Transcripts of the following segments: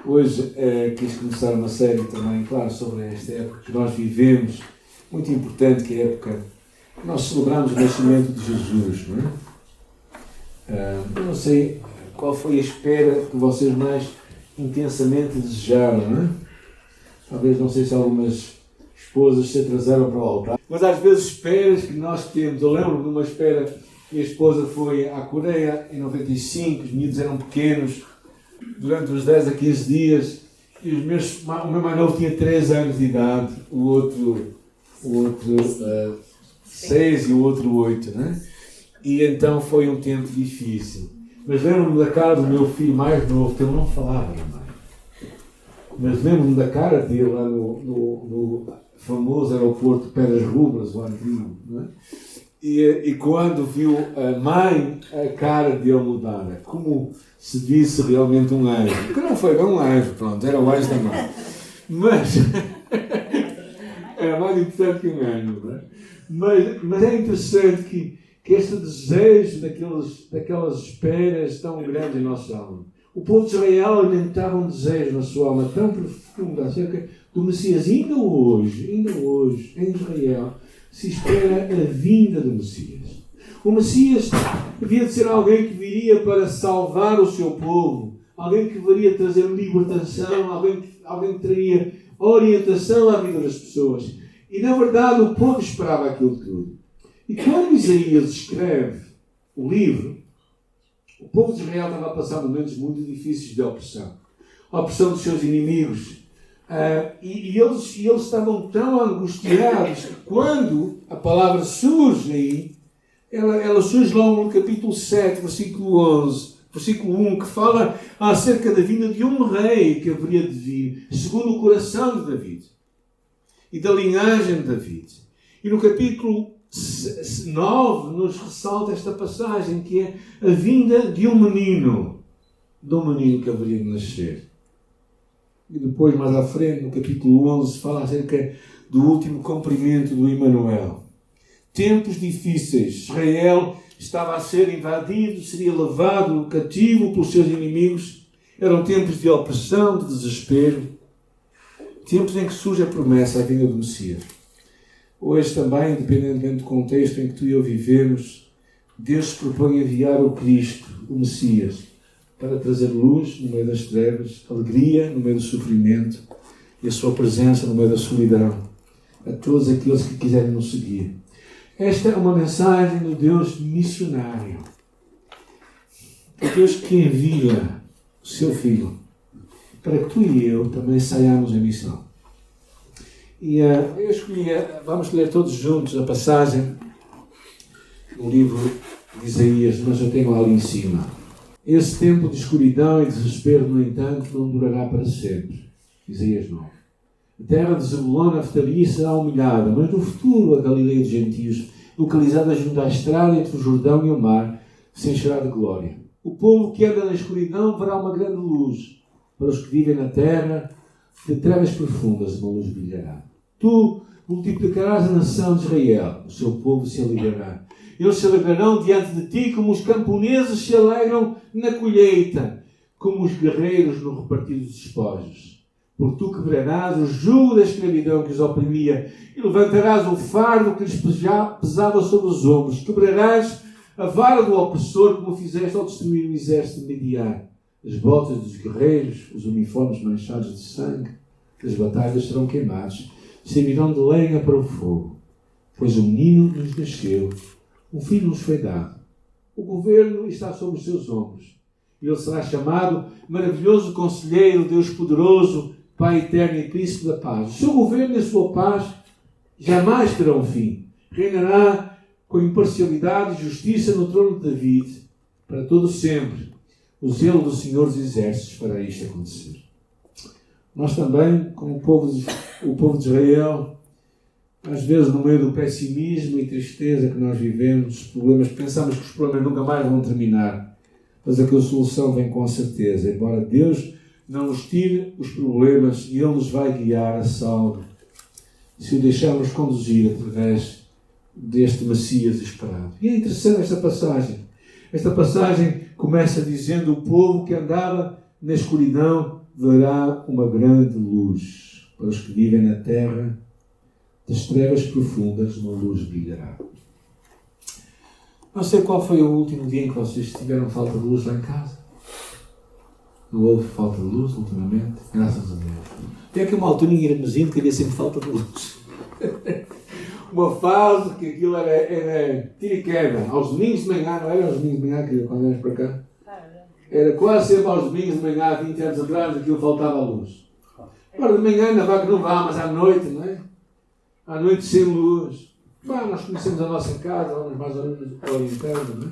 Hoje quis começar uma série também, claro, sobre esta época que nós vivemos, muito importante, que é a época que nós celebramos o nascimento de Jesus, não é? Eu não sei qual foi a espera que vocês mais intensamente desejaram, não é? Talvez, não sei se algumas esposas se atrasaram para o altar, mas às vezes esperas que nós temos. Eu lembro de uma espera, minha esposa foi à Coreia em 95, os miúdos eram pequenos, durante uns 10 a 15 dias, e o meu mais novo tinha 3 anos de idade, o outro 6 e o outro 8, né? E então foi um tempo difícil. Mas lembro-me da cara do meu filho mais novo, que ele não falava alemão. Mas lembro-me da cara dele lá no famoso aeroporto Peras Rubras, o antigo, não é? E quando viu a mãe, a cara dele mudara, como se disse realmente um anjo. Que não foi bem um anjo, pronto, era o anjo da mãe. Mas era mais importante que um anjo, não é? Mas é interessante que este desejo daquelas esperas tão grandes em nossa alma. O povo de Israel alimentava um desejo na sua alma tão profundo acerca do Messias. Ainda hoje, em Israel, se espera a vinda do Messias. O Messias devia de ser alguém que viria para salvar o seu povo, alguém que viria trazer libertação, alguém que traria orientação à vida das pessoas. E, na verdade, o povo esperava aquilo tudo. E quando Isaías escreve o livro, o povo de Israel estava a passar momentos muito difíceis de opressão. A opressão dos seus inimigos. E eles estavam tão angustiados que quando a palavra surge aí, ela surge logo no capítulo 7, versículo 11, versículo 1, que fala acerca da vinda de um rei que haveria de vir, segundo o coração de David e da linhagem de David. E no capítulo 9 nos ressalta esta passagem, que é a vinda de um menino que haveria de nascer. E depois, mais à frente, no capítulo 11, fala acerca do último cumprimento do Emanuel. Tempos difíceis. Israel estava a ser invadido, seria levado cativo pelos seus inimigos. Eram tempos de opressão, de desespero. Tempos em que surge a promessa, a vinda do Messias. Hoje também, independentemente do contexto em que tu e eu vivemos, Deus se propõe enviar o Cristo, o Messias, para trazer luz no meio das trevas, alegria no meio do sofrimento e a sua presença no meio da solidão a todos aqueles que quiserem nos seguir. Esta é uma mensagem do Deus missionário. O Deus que envia o seu Filho para que tu e eu também saiamos em missão. E eu escolhi, vamos ler todos juntos a passagem do livro de Isaías, mas eu tenho lá ali em cima. Esse tempo de escuridão e desespero, no entanto, não durará para sempre. Isaías 9. A terra de Zebulon e Naftali será humilhada, mas no futuro a Galileia dos gentios, localizada junto à estrada entre o Jordão e o mar, se encherá de glória. O povo que anda na escuridão verá uma grande luz. Para os que vivem na terra, de trevas profundas uma luz brilhará. Tu multiplicarás a nação de Israel, o seu povo se alegrará. Eles se alegrarão diante de ti como os camponeses se alegram na colheita, como os guerreiros no repartir dos despojos. Porque tu quebrarás o jugo da escravidão que os oprimia e levantarás o fardo que lhes pesava sobre os ombros. Quebrarás a vara do opressor como fizeste ao destruir o exército de Midian. As botas dos guerreiros, os uniformes manchados de sangue das batalhas serão queimados, servirão de lenha para o fogo. Pois o menino nos nasceu, um filho nos foi dado. O governo está sobre os seus ombros. Ele será chamado Maravilhoso Conselheiro, Deus Poderoso, Pai Eterno e Príncipe da Paz. O seu governo e a sua paz jamais terão fim. Reinará com imparcialidade e justiça no trono de David, para todo sempre. O zelo do Senhor dos Exércitos fará isto acontecer. Nós também, como o povo de Israel, às vezes no meio do pessimismo e tristeza que nós vivemos, pensamos que os problemas nunca mais vão terminar, mas a solução vem com certeza. Embora Deus não nos tire os problemas, e Ele nos vai guiar a salvo, se o deixarmos conduzir através deste Messias esperado. E é interessante esta passagem. Esta passagem começa dizendo: o povo que andava na escuridão verá uma grande luz. Para os que vivem na terra, das trevas profundas, uma luz brilhará. Não sei qual foi o último dia em que vocês tiveram falta de luz lá em casa. Não houve falta de luz ultimamente? Graças a Deus. Tem aqui uma altura em Irmezinho que havia sempre falta de luz. Uma fase que aquilo era tira e queda. Aos domingos de manhã, não era aos domingos de manhã, quando íamos para cá? Era quase sempre aos domingos de manhã, há 20 anos atrás, aquilo faltava a luz. Agora de manhã ainda vai que não vá, mas à noite, não é? À noite sem luz. Nós conhecemos a nossa casa, vamos mais ou menos orientando, não é?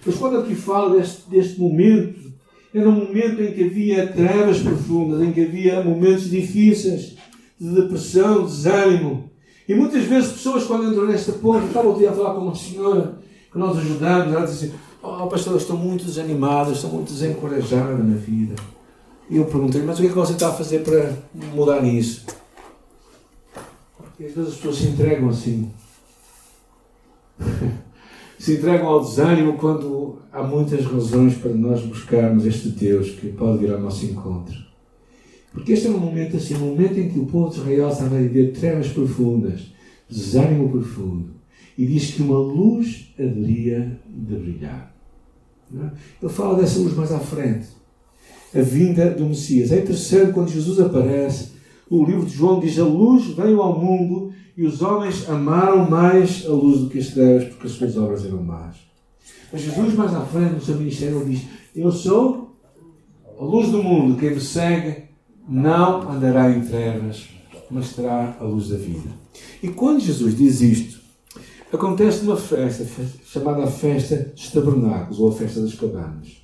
Mas quando aqui falo deste momento, era um momento em que havia trevas profundas, em que havia momentos difíceis, de depressão, desânimo. E muitas vezes pessoas, quando entram nesta ponta, estava o dia a falar com uma senhora que nós ajudamos, ela disse assim: "Oh, pastor, estou muito desanimada, estou muito desencorajada na vida." E eu perguntei: "Mas o que é que você está a fazer para mudar isso?" Porque às vezes as pessoas se entregam assim. Se entregam ao desânimo quando há muitas razões para nós buscarmos este Deus que pode vir ao nosso encontro. Porque este é um momento assim, um momento em que o povo de Israel estava a viver trevas profundas, desânimo profundo. E diz que uma luz haveria de brilhar. Ele fala dessa luz mais à frente. A vinda do Messias. É interessante quando Jesus aparece. O livro de João diz: a luz veio ao mundo e os homens amaram mais a luz do que as trevas, porque as suas obras eram más. Mas Jesus, mais à frente, no seu ministério, ele diz: eu sou a luz do mundo. Quem me segue não andará em trevas, mas terá a luz da vida. E quando Jesus diz isto, acontece numa festa chamada a Festa dos Tabernáculos, ou a Festa das Cabanas.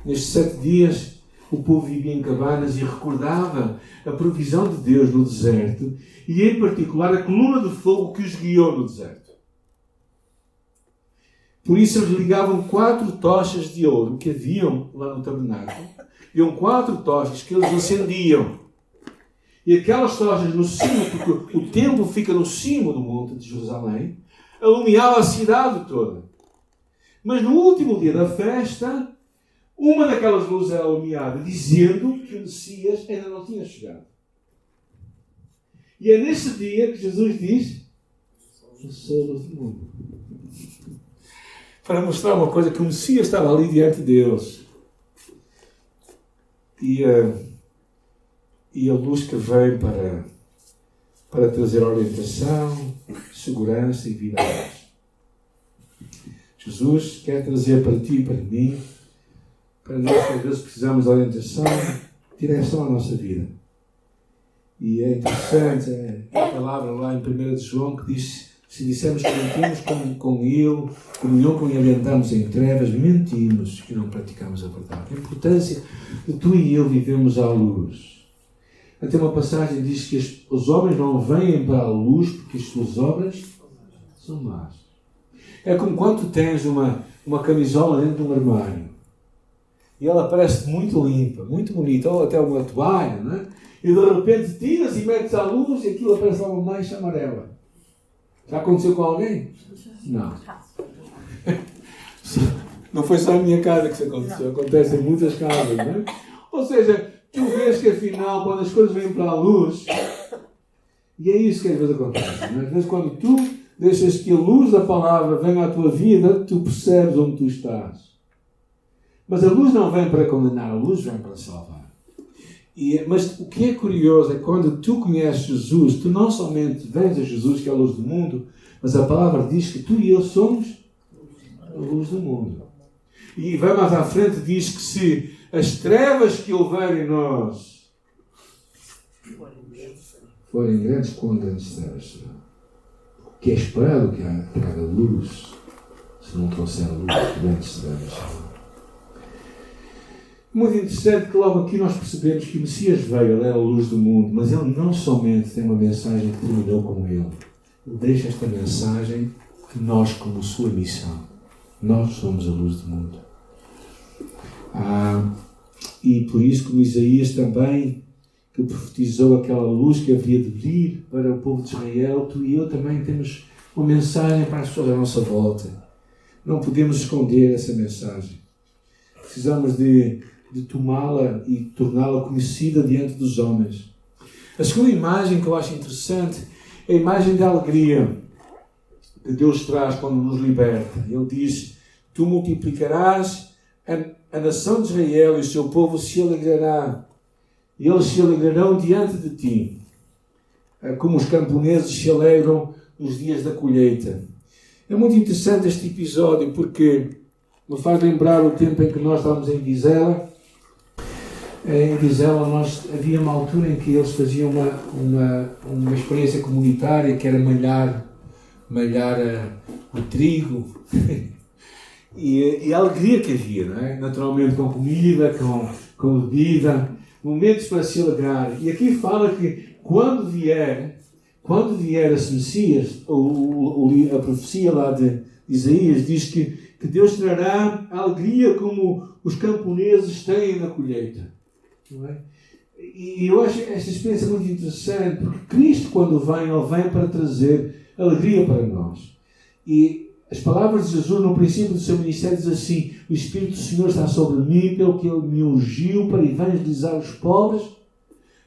Nestes 7 dias, o povo vivia em cabanas e recordava a provisão de Deus no deserto e, em particular, a coluna de fogo que os guiou no deserto. Por isso, eles ligavam 4 tochas de ouro que haviam lá no tabernáculo. Iam 4 tochas que eles acendiam. E aquelas tochas no cimo, porque o templo fica no cimo do monte de Jerusalém, alumiava a cidade toda. Mas no último dia da festa, uma daquelas luzes era alumiada, dizendo que o Messias ainda não tinha chegado. E é nesse dia que Jesus diz: eu sou a luz do mundo. Para mostrar uma coisa, que o Messias estava ali diante de Deus. E a luz que veio para trazer orientação, segurança e vida a Deus. Jesus quer trazer para ti e para mim, para nós que às vezes precisamos de orientação, direção à nossa vida. E é interessante a palavra lá em 1 de João que diz: se dissermos que mentimos com Ele, comunhão com Ele, andamos em trevas, mentimos e não praticamos a verdade. A importância de tu e eu vivemos à luz. Até uma passagem que diz que os homens não vêm para a luz porque as suas obras são más. É como quando tu tens uma camisola dentro de um armário e ela parece muito limpa, muito bonita, ou até uma toalha, não é? E de repente tiras e metes à luz e aquilo aparece lá uma mancha amarela. Já aconteceu com alguém? Não. Não foi só a minha casa que isso aconteceu. Acontece em muitas casas, não é? Ou seja, tu vês que afinal, quando as coisas vêm para a luz, e é isso que às vezes acontece, não é? Às vezes quando tu deixas que a luz da palavra venha à tua vida, tu percebes onde tu estás. Mas a luz não vem para condenar, a luz vem para salvar. Mas o que é curioso é que quando tu conheces Jesus, tu não somente vens a Jesus, que é a luz do mundo, mas a palavra diz que tu e eu somos a luz do mundo. E vai mais à frente, diz que se as trevas que houver em nós forem grandes, quão grandes trevas serão. O que é esperado que traga luz, se não trouxer luz, grandes trevas serão. Muito interessante que logo aqui nós percebemos que o Messias veio, ele era a luz do mundo, mas ele não somente tem uma mensagem que terminou com ele. Ele deixa esta mensagem a nós como sua missão. Nós somos a luz do mundo. E por isso, como Isaías também, que profetizou aquela luz que havia de vir para o povo de Israel, tu e eu também temos uma mensagem para as pessoas à nossa volta. Não podemos esconder essa mensagem. Precisamos de de tomá-la e torná-la conhecida diante dos homens. A segunda imagem que eu acho interessante é a imagem da alegria que Deus traz quando nos liberta. Ele diz: tu multiplicarás a nação de Israel e o seu povo se alegrará. E eles se alegrarão diante de ti, como os camponeses se alegram nos dias da colheita. É muito interessante este episódio porque me faz lembrar o tempo em que nós estávamos em Vizela. Em Vizela havia uma altura em que eles faziam uma experiência comunitária que era malhar o trigo e a alegria que havia, não é? Naturalmente com comida, com bebida, momentos para se alegrar. E aqui fala que quando vier esse Messias, a profecia lá de Isaías diz que Deus trará alegria como os camponeses têm na colheita. Não é? E eu acho esta experiência muito interessante, porque Cristo, quando vem, Ele vem para trazer alegria para nós. E as palavras de Jesus no princípio do seu ministério diz assim: o Espírito do Senhor está sobre mim, pelo que Ele me ungiu para evangelizar os pobres,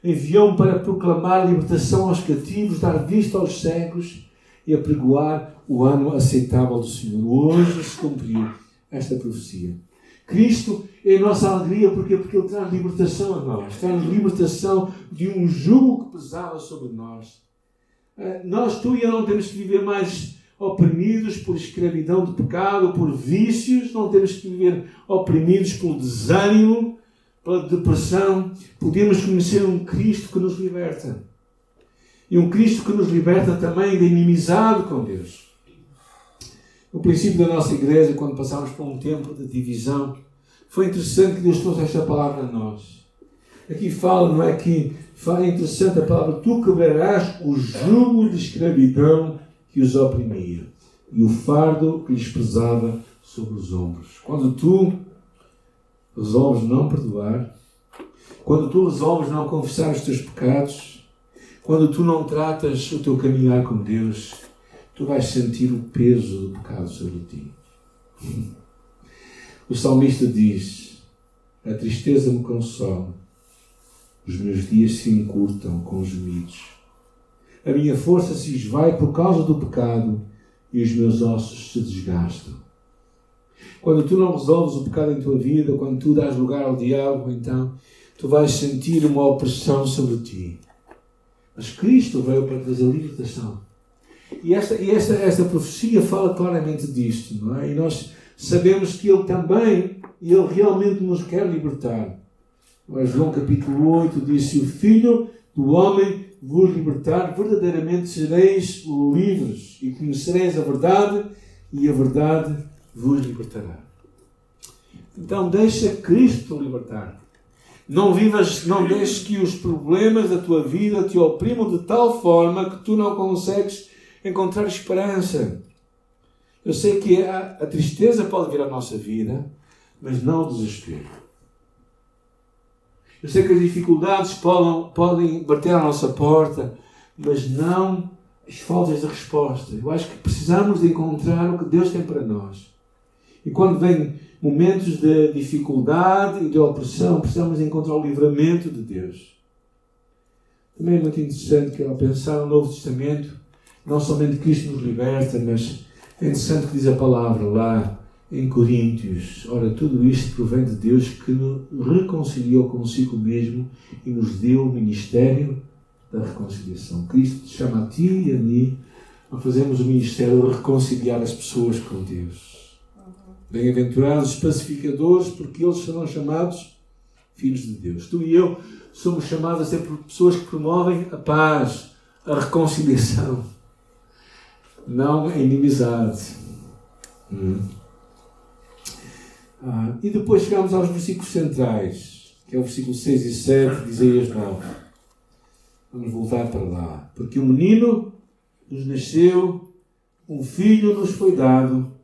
enviou-me para proclamar libertação aos cativos, dar vista aos cegos e apregoar o ano aceitável do Senhor. Hoje se cumpriu esta profecia. Cristo é a nossa alegria, porque Ele traz libertação a nós, traz libertação de um jugo que pesava sobre nós. Nós, tu e eu, não temos que viver mais oprimidos por escravidão de pecado, por vícios, não temos que viver oprimidos pelo desânimo, pela depressão. Podemos conhecer um Cristo que nos liberta. E um Cristo que nos liberta também da inimizade com Deus. No princípio da nossa igreja, quando passámos por um tempo de divisão, foi interessante que Deus trouxe esta palavra a nós. Aqui fala, não é que fala, é interessante a palavra: tu quebrarás o jugo de escravidão que os oprimia e o fardo que lhes pesava sobre os ombros. Quando tu resolves não perdoar, quando tu resolves não confessar os teus pecados, quando tu não tratas o teu caminhar com Deus, tu vais sentir o peso do pecado sobre ti. O salmista diz: a tristeza me consola, os meus dias se encurtam com gemidos. A minha força se esvai por causa do pecado e os meus ossos se desgastam. Quando tu não resolves o pecado em tua vida, quando tu dás lugar ao diabo, então tu vais sentir uma opressão sobre ti. Mas Cristo veio para trazer libertação. E esta profecia fala claramente disto, não é? E nós sabemos que Ele realmente nos quer libertar. Mas João capítulo 8 diz: se o Filho do Homem vos libertar, verdadeiramente sereis livres e conhecereis a verdade, e a verdade vos libertará. Então deixa Cristo te libertar. Não deixes que os problemas da tua vida te oprimam de tal forma que tu não consegues encontrar esperança. Eu sei que a tristeza pode vir à nossa vida, mas não o desespero. Eu sei que as dificuldades podem bater à nossa porta, mas não as faltas de resposta. Eu acho que precisamos de encontrar o que Deus tem para nós. E quando vem momentos de dificuldade e de opressão, precisamos encontrar o livramento de Deus. Também é muito interessante que ao pensar no Novo Testamento, não somente Cristo nos liberta, mas é interessante que diz a palavra lá em Coríntios: ora, tudo isto provém de Deus, que nos reconciliou consigo mesmo e nos deu o ministério da reconciliação. Cristo te chama a ti e a mim a fazermos o ministério de reconciliar as pessoas com Deus. Bem-aventurados os pacificadores, porque eles serão chamados filhos de Deus. Tu e eu somos chamados a ser pessoas que promovem a paz, a reconciliação, não a inimizade. E depois chegamos aos versículos centrais, que é o versículo 6 e 7 de Isaías 9. Vamos voltar para lá. Porque um menino nos nasceu, um filho nos foi dado,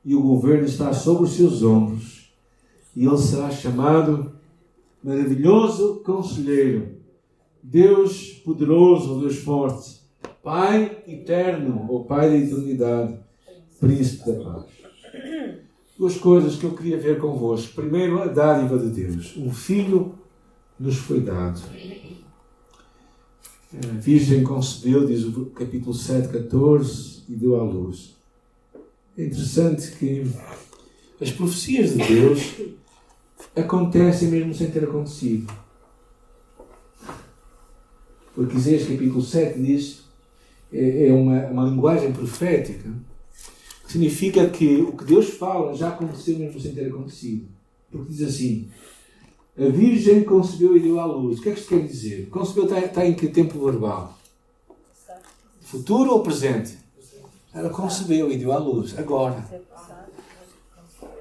e o governo está sobre os seus ombros, e ele será chamado Maravilhoso Conselheiro, Deus Poderoso, Deus Forte, Pai Eterno, ou Pai da Eternidade, Príncipe da Paz. Duas coisas que eu queria ver convosco. Primeiro, a dádiva de Deus. Um filho nos foi dado. A Virgem concebeu, diz o capítulo 7, 14, e deu à luz. É interessante que as profecias de Deus acontecem mesmo sem ter acontecido. Porque Isaías capítulo 7 diz, é uma linguagem profética, que significa que o que Deus fala já aconteceu mesmo sem ter acontecido. Porque diz assim, a Virgem concebeu e deu à luz. O que é que isto quer dizer? Concebeu está em que tempo verbal? Futuro ou presente? Ela concebeu e deu à luz. Agora.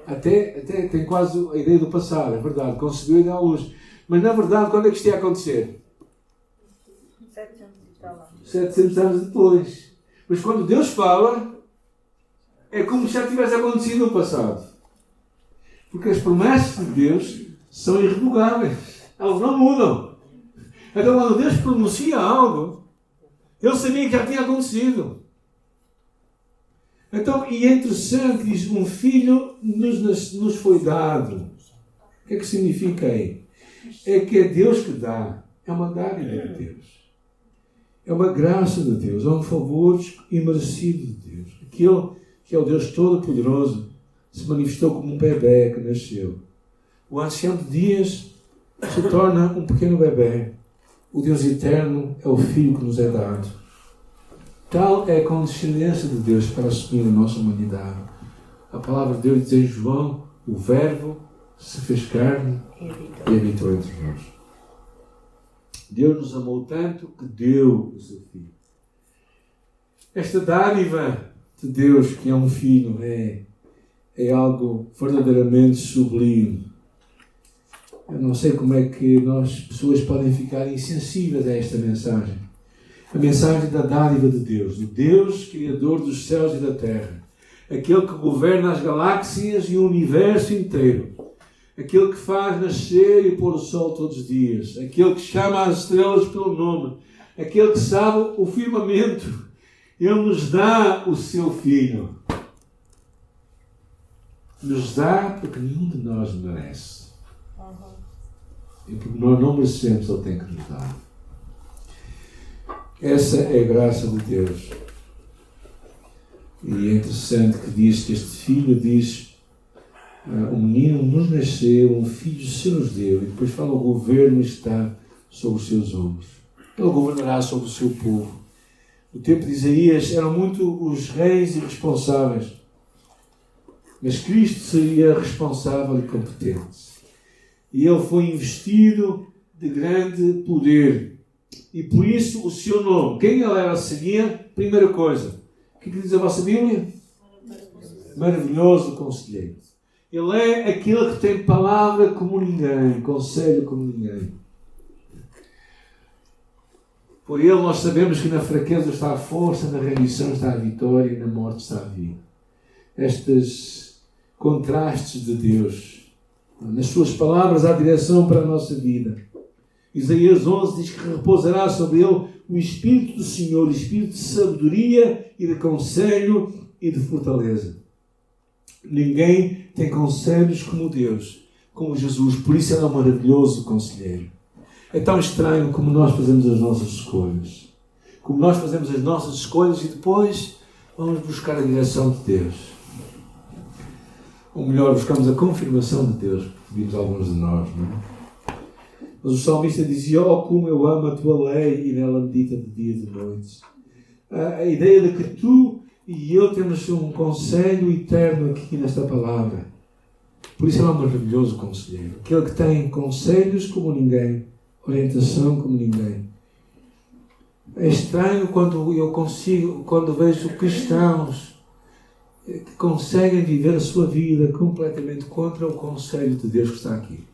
Até tem quase a ideia do passado, é verdade. Concebeu e deu à luz. Mas na verdade, quando é que isto ia acontecer? 700 anos depois. Mas quando Deus fala, é como se já tivesse acontecido no passado. Porque as promessas de Deus são irrevogáveis. Elas não mudam. Então quando Deus pronuncia algo, Ele sabia que já tinha acontecido. Então, e é interessante, diz, um filho nos foi dado. O que é que significa aí? É que é Deus que dá. É uma dádiva de Deus. É uma graça de Deus. É um favor imerecido de Deus. Aquele que é o Deus Todo-Poderoso se manifestou como um bebê que nasceu. O ancião de dias se torna um pequeno bebê. O Deus eterno é o Filho que nos é dado. Tal é a condescendência de Deus para assumir a nossa humanidade. A palavra de Deus diz em João, o Verbo se fez carne e habitou entre nós. Deus nos amou tanto que deu o seu Filho. Esta dádiva de Deus, que é um Filho, é algo verdadeiramente sublime. Eu não sei como é que nós, pessoas, podem ficar insensíveis a esta mensagem. A mensagem da dádiva de Deus, o Deus Criador dos céus e da terra, aquele que governa as galáxias e o universo inteiro, aquele que faz nascer e pôr o sol todos os dias, aquele que chama as estrelas pelo nome, aquele que sabe o firmamento. Ele nos dá o seu Filho. Nos dá porque nenhum de nós merece. E porque nós não merecemos, Ele tem que nos dar. Essa é a graça de Deus. E é interessante que diz que este Filho diz, um menino nos nasceu, um filho se nos deu, e depois fala o governo está sobre os seus ombros. Ele governará sobre o seu povo. No tempo de Isaías eram muito os reis irresponsáveis, mas Cristo seria responsável e competente. E ele foi investido de grande poder. E por isso o seu nome, quem ele era, seria, primeira coisa, o que diz a vossa Bíblia? Maravilhoso Conselheiro. Ele é aquele que tem palavra como ninguém, conselho como ninguém. Por ele nós sabemos que na fraqueza está a força, na rendição está a vitória e na morte está a vida. Estes contrastes de Deus, nas suas palavras há direção para a nossa vida. Isaías 11 diz que repousará sobre ele o Espírito do Senhor, o Espírito de sabedoria e de conselho e de fortaleza. Ninguém tem conselhos como Deus, como Jesus. Por isso ele é um maravilhoso conselheiro. É tão estranho como nós fazemos as nossas escolhas. Como nós fazemos as nossas escolhas e depois vamos buscar a direção de Deus. Ou melhor, buscamos a confirmação de Deus, pedimos alguns de nós, não é? Mas o salmista dizia, como eu amo a tua lei e nela medita de dia e de noite. A ideia de que tu e eu temos um conselho eterno aqui nesta palavra. Por isso ele é um maravilhoso conselheiro. Aquele que tem conselhos como ninguém, orientação como ninguém. É estranho quando vejo cristãos que conseguem viver a sua vida completamente contra o conselho de Deus que está aqui.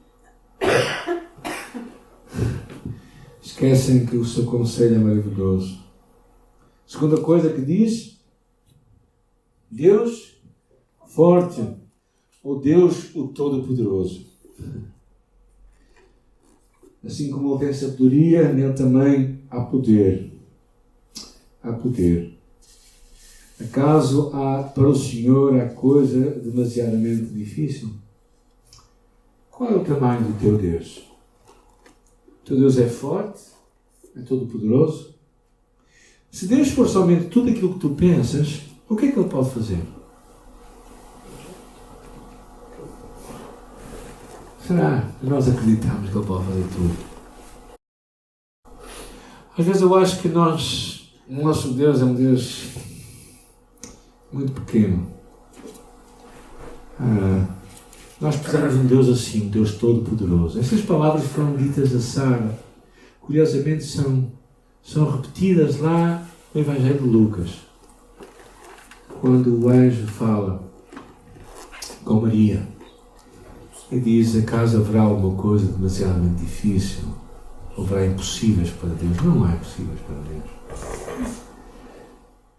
Esquecem que o seu conselho é maravilhoso. Segunda coisa que diz, Deus forte, ou Deus o Todo-Poderoso. Assim como ele tem sabedoria, nele também há poder. Há poder. Acaso há para o Senhor a coisa demasiadamente difícil? Qual é o tamanho do teu Deus? O teu Deus é forte? É todo-poderoso? Se Deus for somente tudo aquilo que tu pensas, o que é que Ele pode fazer? Será que nós acreditamos que Ele pode fazer tudo? Às vezes eu acho que o nosso Deus é um Deus muito pequeno. Nós precisamos de um Deus assim, um Deus todo-poderoso. Essas palavras foram ditas a Sara. Curiosamente são repetidas lá no Evangelho de Lucas. Quando o anjo fala com Maria e diz: acaso haverá alguma coisa demasiadamente difícil? Haverá impossíveis para Deus? Não há impossíveis para Deus.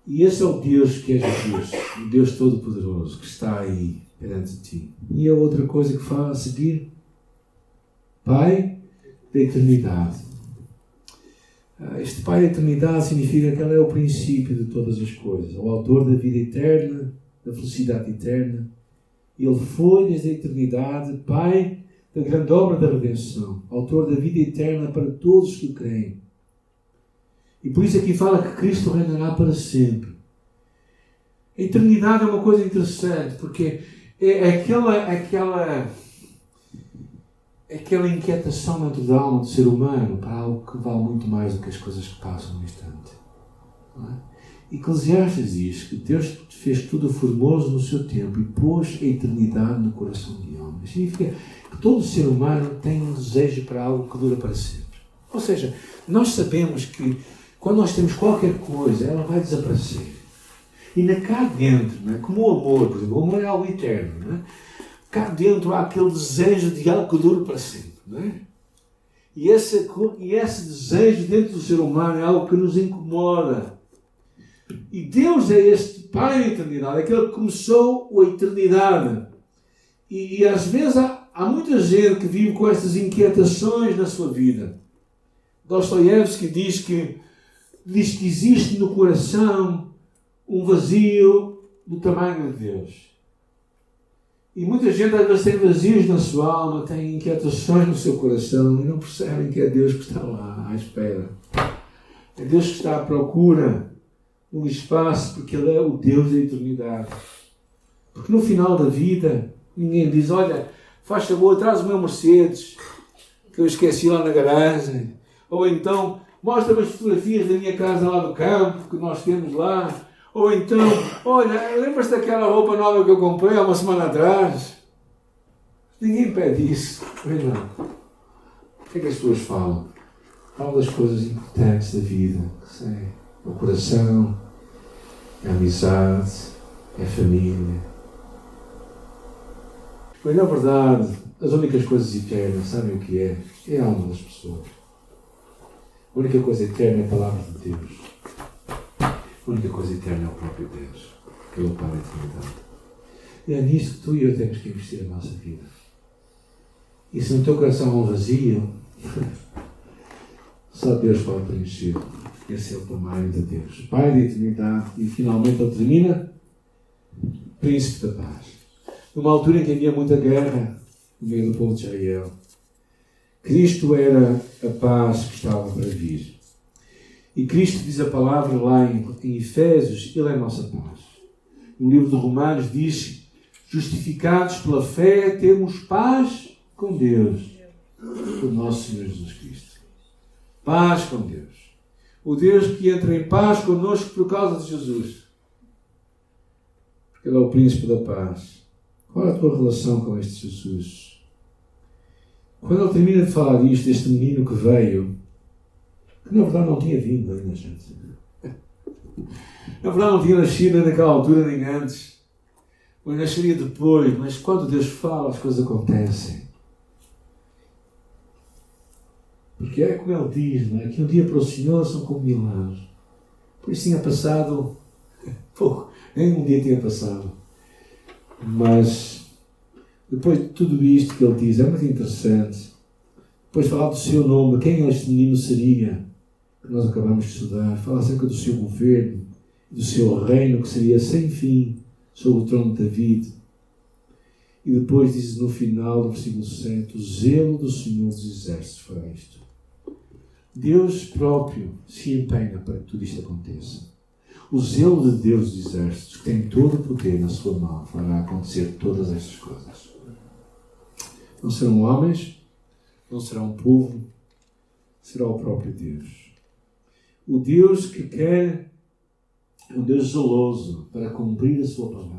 E esse é o Deus que é Jesus, o Deus Todo-Poderoso que está aí perante ti. E a outra coisa que fala a seguir: Pai da eternidade. Este Pai da eternidade significa que Ele é o princípio de todas as coisas, o autor da vida eterna, da felicidade eterna. Ele foi desde a eternidade Pai da grande obra da redenção, autor da vida eterna para todos que creem. E por isso aqui fala que Cristo reinará para sempre. A eternidade é uma coisa interessante, porque é aquela inquietação dentro da alma do ser humano para algo que vale muito mais do que as coisas que passam no instante. Não é? Eclesiastes diz que Deus fez tudo formoso no seu tempo e pôs a eternidade no coração de homem. Significa que todo ser humano tem um desejo para algo que dura para sempre. Ou seja, nós sabemos que quando nós temos qualquer coisa, ela vai desaparecer. E cá dentro, não é? Como o amor, por exemplo, o amor é algo eterno. Não é? Cá dentro há aquele desejo de algo que dura para sempre. Não é? E esse desejo dentro do ser humano é algo que nos incomoda. E Deus é este Pai da eternidade, aquele que começou a eternidade. E às vezes há muita gente que vive com estas inquietações na sua vida. Dostoiévski diz que existe no coração um vazio do tamanho de Deus. E muita gente às vezes tem vazios na sua alma, tem inquietações no seu coração e não percebem que é Deus que está lá à espera. É Deus que está à procura no espaço, porque Ele é o Deus da eternidade. Porque no final da vida, ninguém diz: olha, faz favor, traz o meu Mercedes, que eu esqueci lá na garagem. Ou então, mostra-me as fotografias da minha casa lá do campo, que nós temos lá. Ou então, olha, lembras-te daquela roupa nova que eu comprei há uma semana atrás? Ninguém pede isso. Veja, o que é que as pessoas falam? Falam das coisas importantes da vida. Sim. O coração, a amizade, a família. Mas, na verdade, as únicas coisas eternas, sabem o que é? É a alma das pessoas. A única coisa eterna é a palavra de Deus. A única coisa eterna é o próprio Deus, que é o Pai da eternidade. E é nisso que tu e eu temos que investir a nossa vida. E se no teu coração há um vazio, só Deus pode preencher. Esse é o tamanho de Deus. Pai da eternidade. E finalmente ele termina: Príncipe da paz. Numa altura em que havia muita guerra no meio do povo de Israel, Cristo era a paz que estava para vir. E Cristo diz a palavra lá em Efésios: Ele é a nossa paz. No livro de Romanos diz: justificados pela fé, temos paz com Deus, por nosso Senhor Jesus Cristo. Paz com Deus. O Deus que entra em paz connosco por causa de Jesus. Porque Ele é o príncipe da paz. Qual é a tua relação com este Jesus? Quando ele termina de falar isto, deste menino que veio, que na verdade não tinha vindo ainda, gente. Na verdade não tinha nascido naquela altura nem antes. Ou nasceria depois, mas quando Deus fala, as coisas acontecem. Porque é como ele diz, não é? Que um dia para o Senhor são como 1000 anos. Por isso tinha passado, nem um dia tinha passado. Mas depois de tudo isto que ele diz, é muito interessante. Depois de falar do seu nome, quem este menino seria, que nós acabamos de estudar, fala acerca do seu governo do seu reino que seria sem fim sobre o trono de David. E depois diz no final do versículo 7, o zelo do Senhor dos Exércitos fará isto. Deus próprio se empenha para que tudo isto aconteça. O zelo de Deus dos Exércitos, que tem todo o poder na sua mão, fará acontecer todas estas coisas. Não serão homens, não será um povo, será o próprio Deus. O Deus que quer é um Deus zeloso para cumprir a sua palavra.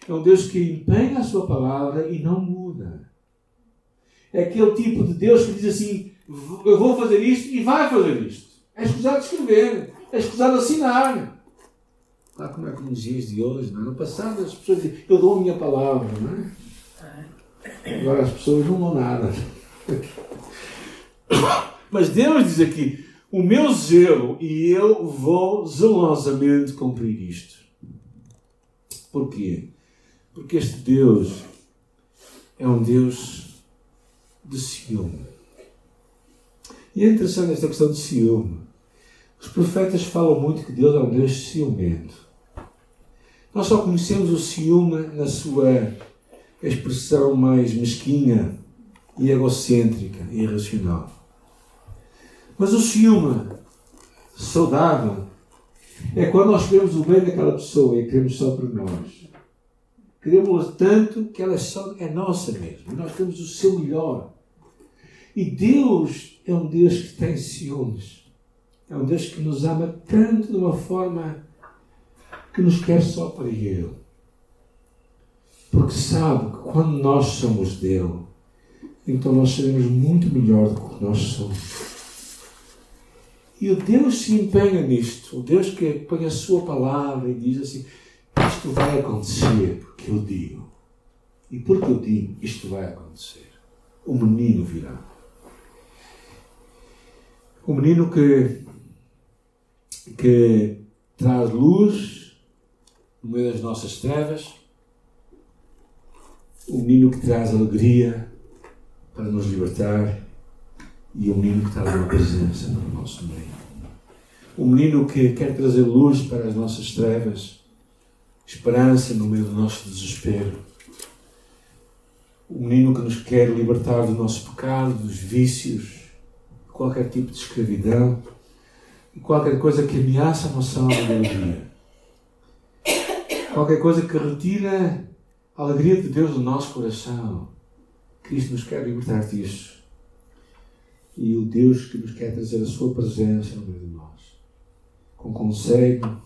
É um Deus que empenha a sua palavra e não muda. É aquele tipo de Deus que diz assim, eu vou fazer isto e vai fazer isto. É escusado de escrever, é escusado de assinar. Claro que não é como nos dias de hoje, não é? No passado as pessoas dizem, eu dou a minha palavra, não é? Agora as pessoas não dão nada. Mas Deus diz aqui, o meu zelo e eu vou zelosamente cumprir isto. Porquê? Porque este Deus é um Deus de ciúme. E é interessante esta questão de ciúme. Os profetas falam muito que Deus é um Deus ciumento. Nós só conhecemos o ciúme na sua expressão mais mesquinha e egocêntrica e irracional. Mas o ciúme saudável é quando nós queremos o bem daquela pessoa e queremos só para nós. Queremos-la tanto que ela só é nossa mesmo. E nós queremos o seu melhor. E Deus é um Deus que tem ciúmes. É um Deus que nos ama tanto de uma forma que nos quer só para Ele. Porque sabe que quando nós somos dele, então nós seremos muito melhor do que nós somos. E o Deus se empenha nisto. O Deus que põe a sua palavra e diz assim, isto vai acontecer porque eu digo. E porque eu digo, isto vai acontecer. O menino virá. O menino que traz luz no meio das nossas trevas. O menino que traz alegria para nos libertar. E o menino que traz uma presença no nosso meio. O menino que quer trazer luz para as nossas trevas. Esperança no meio do nosso desespero. O menino que nos quer libertar do nosso pecado, dos vícios, qualquer tipo de escravidão, e qualquer coisa que ameaça a nossa alma de alegria. Qualquer coisa que retira a alegria de Deus do nosso coração. Cristo nos quer libertar disso. E o Deus que nos quer trazer a sua presença no meio de nós. Com conselho,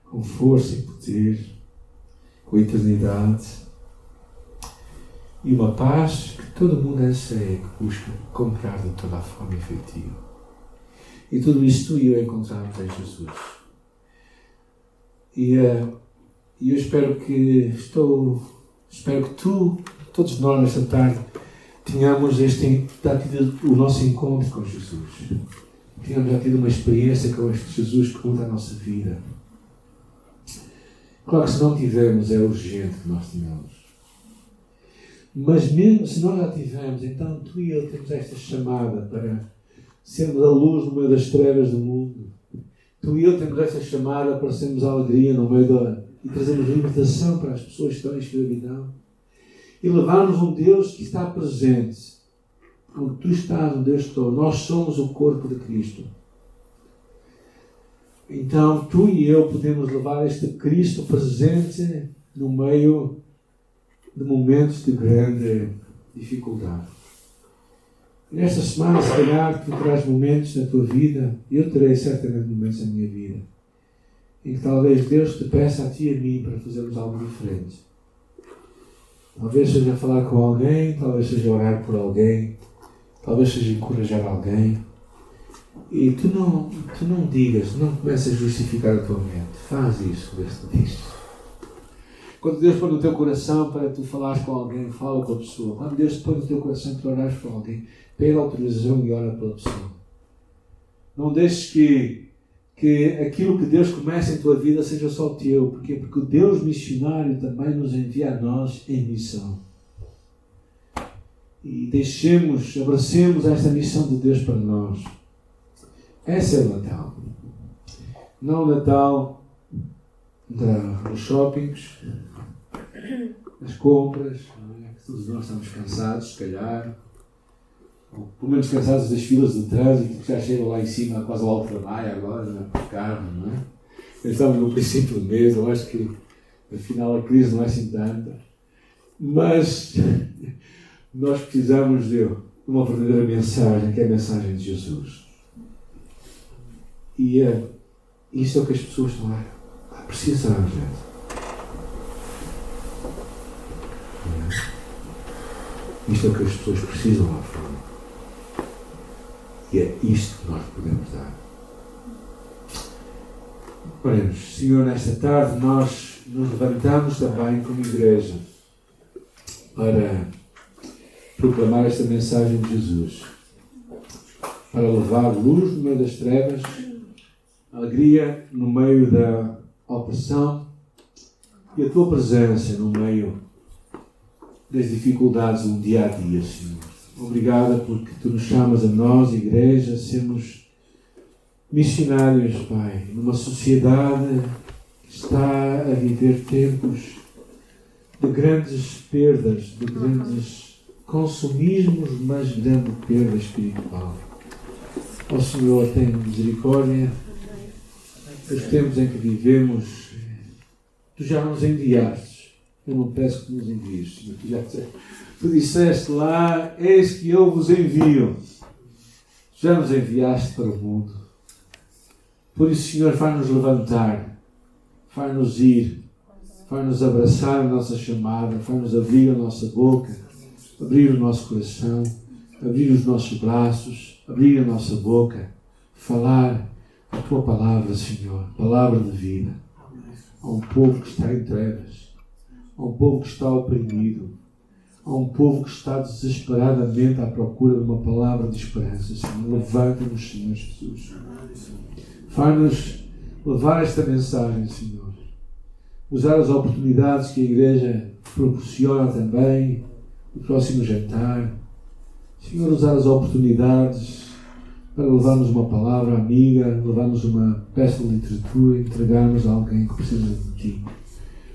com força e poder, com eternidade. E uma paz que todo mundo anseia, que busca comprar de toda a forma efetiva. E tudo isso tu e eu encontramos em Jesus. E eu espero que todos nós nesta tarde, tenhamos já tido o nosso encontro com Jesus. Tenhamos já tido uma experiência com este Jesus que muda a nossa vida. Claro que se não tivermos, é urgente que nós tenhamos. Mas mesmo se nós já tivermos, então tu e eu temos esta chamada para sermos a luz no meio das trevas do mundo. Tu e eu temos esta chamada para sermos a alegria no meio e trazermos libertação para as pessoas que estão em escravidão. E levarmos um Deus que está presente. Onde tu estás, onde eu estou. Nós somos o corpo de Cristo. Então, tu e eu podemos levar este Cristo presente no meio de momentos de grande dificuldade. Nesta semana, se calhar, tu terás momentos na tua vida, e eu terei certamente momentos na minha vida, em que talvez Deus te peça a ti e a mim para fazermos algo diferente. Talvez seja falar com alguém, talvez seja orar por alguém, talvez seja encorajar alguém. E tu não digas, não comeces a justificar a tua mente. Faz isso, vê se tu dizes. Quando Deus põe no teu coração para tu falares com alguém, fala com a pessoa. Quando Deus põe no teu coração para orares por alguém, pede autorização e ora pela pessoa. Não deixes que aquilo que Deus começa em tua vida seja só teu. Porquê? Porque o Deus missionário também nos envia a nós em missão. E abracemos esta missão de Deus para nós. Essa é o Natal. Não o Natal nos shoppings, nas compras, não é? Todos nós estamos cansados, se calhar, ou pelo menos cansados das filas de trânsito, que já chegam lá em cima, quase ao alto da Maia agora, não é? Por carro, não é? Estamos no princípio do mês, eu acho que afinal a crise não é assim tanta, mas nós precisamos de uma verdadeira mensagem, que é a mensagem de Jesus. E isso é o que as pessoas estão a precisar, gente. Isto é o que as pessoas precisam lá fora. E é isto que nós podemos dar. Oremos, Senhor, nesta tarde nós nos levantamos também como igreja para proclamar esta mensagem de Jesus, para levar luz no meio das trevas, alegria no meio da opressão e a Tua presença no meio das dificuldades do dia a dia, Senhor. Obrigada porque Tu nos chamas a nós, igreja, a sermos missionários, Pai, numa sociedade que está a viver tempos de grandes perdas, de grandes consumismos, mas grande perda espiritual. Ó Senhor, tem misericórdia. Os tempos em que vivemos, Tu já nos enviaste. Eu não peço que nos envies, Senhor. Tu disseste lá, eis que eu vos envio. Já nos enviaste para o mundo. Por isso, Senhor, faz-nos levantar, faz-nos ir, faz-nos abraçar a nossa chamada, faz-nos abrir a nossa boca, abrir o nosso coração, abrir os nossos braços, abrir a nossa boca, falar a Tua palavra, Senhor, palavra de vida, a um povo que está em trevas, a um povo que está oprimido, a um povo que está desesperadamente à procura de uma palavra de esperança. Senhor, levanta-nos, Senhor Jesus. Faz-nos levar esta mensagem, Senhor. Usar as oportunidades que a Igreja proporciona também, o próximo jantar. Senhor, usar as oportunidades para levarmos uma palavra amiga, levarmos uma peça de literatura, entregarmos a alguém que precisa de Ti.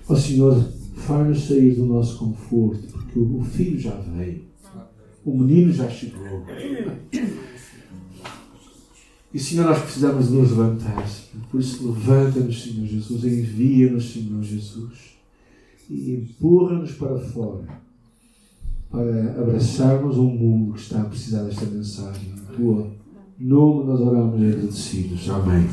Ó Senhor, faz-nos sair do nosso conforto, porque o Filho já veio, o menino já chegou. E, Senhor, nós precisamos de nos levantar, Senhor. Por isso, levanta-nos, Senhor Jesus, envia-nos, Senhor Jesus, e empurra-nos para fora, para abraçarmos um mundo que está a precisar desta mensagem. Em Teu nome nós oramos agradecidos. Amém.